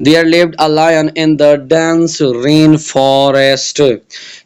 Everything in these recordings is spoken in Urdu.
There lived a lion in the dense rainforest,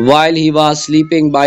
While he was sleeping by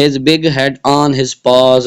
His big head on his paws,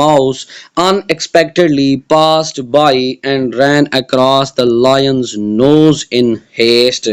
mouse unexpectedly passed by and ran across the lion's nose in haste.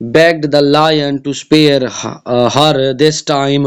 begged the lion to spare her this time,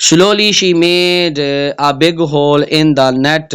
Slowly she made a big hole in the net,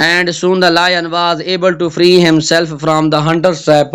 And soon the lion was able to free himself from the hunter's trap,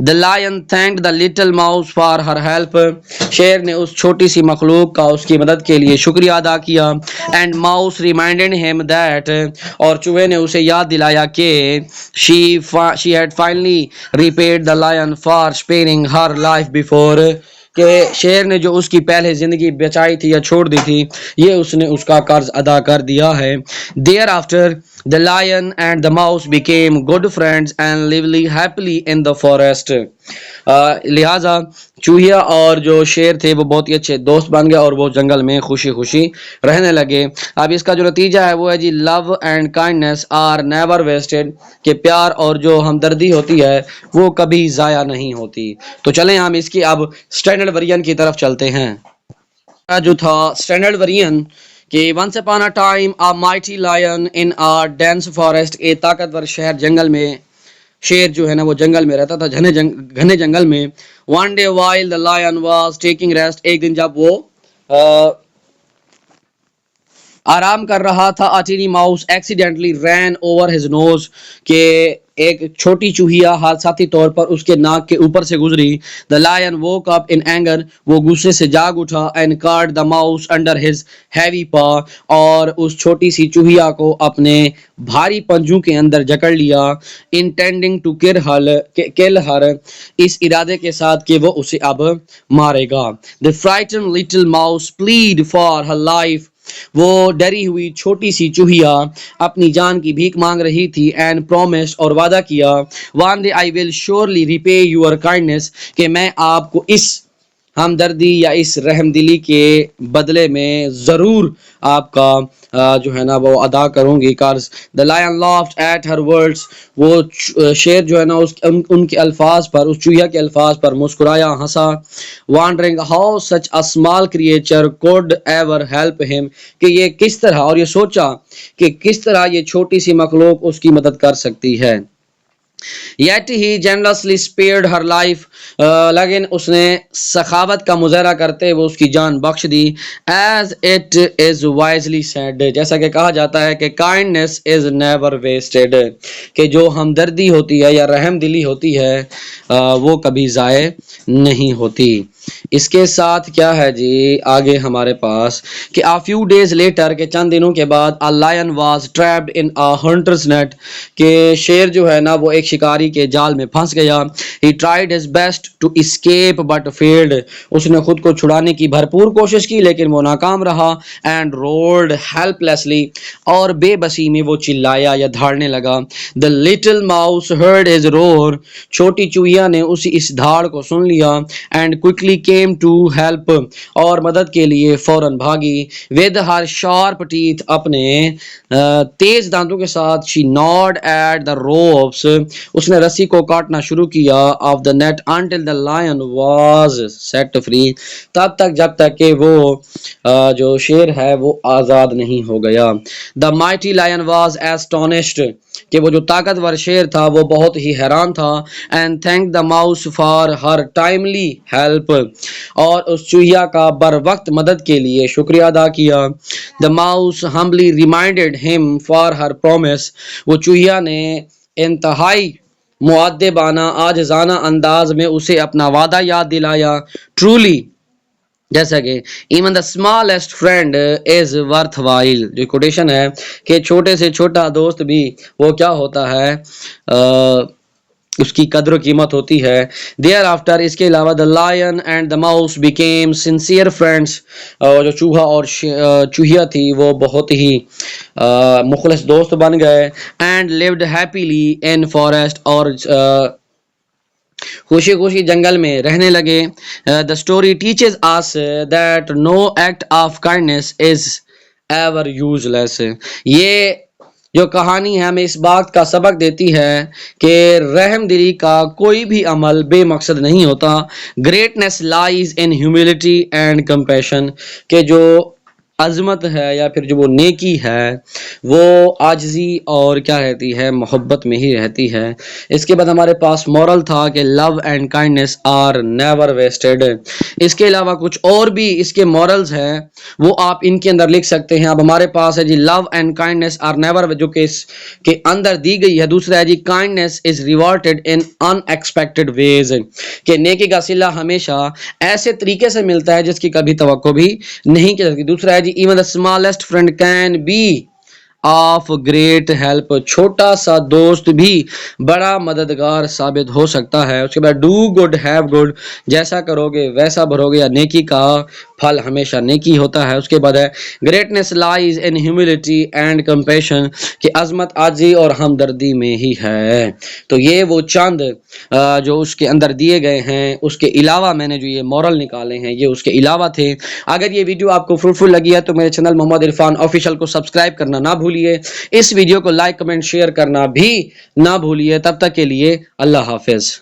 The lion thanked the little mouse for her help. شیر نے اس چھوٹی سی مخلوق کا اس کی مدد کے لیے شکریہ ادا کیا. And mouse reminded him that اور چوہے نے اسے یاد دلایا کہ she had finally repaid the lion for sparing her life before. کہ شیر نے جو اس کی پہلے زندگی بچائی تھی یا چھوڑ دی تھی یہ اس نے اس کا قرض ادا کر دیا ہے. Thereafter the lion and the mouse became good friends and lived happily in the forest. لہذا چوہیا اور جو شیر تھے وہ بہت ہی اچھے دوست بن گئے اور وہ جنگل میں خوشی خوشی رہنے لگے. اب اس کا جو نتیجہ ہے وہ ہے جی love and kindness are never wasted. کہ پیار اور جو ہمدردی ہوتی ہے وہ کبھی ضائع نہیں ہوتی. تو چلیں ہم اس کی اب اسٹینڈرڈ ورژن کی طرف چلتے ہیں. جو تھا اسٹینڈرڈ ورژن کہ once upon a time a mighty lion in a dense forest. ایک طاقتور شہر جنگل میں شیر جو ہے نا وہ جنگل میں رہتا تھا گھنے جنگل میں. One day while the line was taking rest. ایک دن جب وہ آرام کر رہا تھا a tiny mouse accidentally ran over his nose. کہ ایک چھوٹی چوہیا حادثاتی طور پر اس کے ناک کے اوپر سے گزری. the lion woke up in anger. وہ غصے سے جاگ اٹھا and caught the mouse under his heavy paw. اور اس چھوٹی سی چوہیا کو اپنے بھاری پنجوں کے اندر جکڑ لیا. intending to kill her. اس ارادے کے ساتھ کہ وہ اسے اب مارے گا. the frightened little mouse pleaded for her life. وہ ڈری ہوئی چھوٹی سی چوہیا اپنی جان کی بھیک مانگ رہی تھی. and promised اور وعدہ کیا one day I will surely repay your kindness. کہ میں آپ کو اس ہمدردی یا اس رحم دلی کے بدلے میں ضرور آپ کا جو ہے نا وہ ادا کروں گی قرض. the lion laughed at her words. وہ شیر جو ہے نا ان کے الفاظ پر اس چوہیا کے الفاظ پر مسکرایا ہنسا. wondering how such a small creature could ever help him. کہ یہ کس طرح اور یہ سوچا کہ کس طرح یہ چھوٹی سی مخلوق اس کی مدد کر سکتی ہے. yet he generously spared her life. لیکن اس نے سخاوت کا مظاہرہ کرتے وہ اس کی جان بخش دی. as it is wisely said. جیسا کہ کہا جاتا ہے کہ kindness is never wasted. کہ جو ہمدردی ہوتی ہے یا رحم دلی ہوتی ہے وہ کبھی ضائع نہیں ہوتی. اس کے ساتھ کیا ہے جی آگے ہمارے پاس کہ a few days later کہ چند دنوں کے بعد a lion was trapped in a hunter's net. کہ شیر جو ہے نا وہ ایک شکاری کے جال میں پھنس گیا. he tried his best to escape but failed. اس نے خود کو چھڑانے کی بھرپور کوشش کی لیکن وہ ناکام رہا. and roared helplessly. اور بے بسی میں وہ چلایا یا دھاڑنے لگا. the little mouse heard his roar. چھوٹی چوہیا نے اس دھاڑ کو سن لیا. and quickly came to help. اور مدد کے لیے فوراً بھاگی. with her sharp teeth. اپنے تیز دانتوں کے ساتھ she gnawed at the ropes. اس نے رسی کو کاٹنا شروع کیا of the net until the lion was set free. تب تک جب تک کہ وہ جو شیر ہے وہ آزاد نہیں ہو گیا. the mighty lion was astonished. کہ وہ جو طاقتور شیر تھا وہ بہت ہی حیران تھا. and thanked the mouse for her timely help. اور اس چوہیا کا بر وقت مدد کے لیے شکریہ ادا کیا. the mouse humbly reminded him for her promise. وہ چوہیا نے انتہائی مؤدبانہ عاجزانہ انداز میں اسے اپنا وعدہ یاد دلایا. truly جیسا کہ even the smallest friend is worthwhile. جو کوٹیشن ہے کہ چھوٹے سے چھوٹا دوست بھی وہ کیا ہوتا ہے اس کی قدر و قیمت ہوتی ہے. thereafter اس کے علاوہ the lion and the mouse became sincere friends. جو چوہا اور چوہیا تھی وہ بہت ہی مخلص دوست بن گئے. and lived happily in forest. اور خوشی خوشی جنگل میں رہنے لگے. the story teaches us that no act of kindness is ever useless. یہ جو کہانی ہے ہمیں اس بات کا سبق دیتی ہے کہ رحم دلی کا کوئی بھی عمل بے مقصد نہیں ہوتا. greatness lies in humility and compassion. کہ جو عظمت ہے یا پھر جو وہ نیکی ہے وہ عاجزی اور کیا رہتی ہے، محبت میں ہی رہتی ہے۔ اس کے بعد ہمارے پاس مورل تھا کہ love and kindness are never wasted. اس کے علاوہ کچھ اور بھی اس کے مورلز ہیں وہ آپ ان کے اندر لکھ سکتے ہیں۔ اب ہمارے پاس ہے جی love and kindness are never, جو کہ اس کے اندر دی گئی ہے۔ دوسرا ہے جی کائنڈنس از ریوارڈڈ ان ان ایکسپیکٹڈ ویز، کہ نیکی کا صلہ ہمیشہ ایسے طریقے سے ملتا ہے جس کی کبھی توقع بھی نہیں کی سکتی۔ دوسرا ہے جی even the smallest friend can be of great help, چھوٹا سا دوست بھی بڑا مددگار ثابت ہو سکتا ہے۔ اس کے بعد ڈو گڈ ہیو گڈ، جیسا کرو گے ویسا بھرو گے، یا نیکی کا پھل ہمیشہ نیکی ہوتا ہے۔ اس کے بعد ہے greatness لائز in humility and compassion, کہ عظمت عاجزی اور ہمدردی میں ہی ہے۔ تو یہ وہ چند جو اس کے اندر دیے گئے ہیں، اس کے علاوہ میں نے جو یہ مورل نکالے ہیں یہ اس کے علاوہ تھے۔ اگر یہ ویڈیو آپ کو فروٹفل لگی ہے تو میرے چینل محمد عرفان آفیشیل کو سبسکرائب کرنا نہ بھولیے، اس ویڈیو کو لائک کمنٹ شیئر کرنا بھی نہ بھولیے۔ تب تک کے لیے اللہ حافظ۔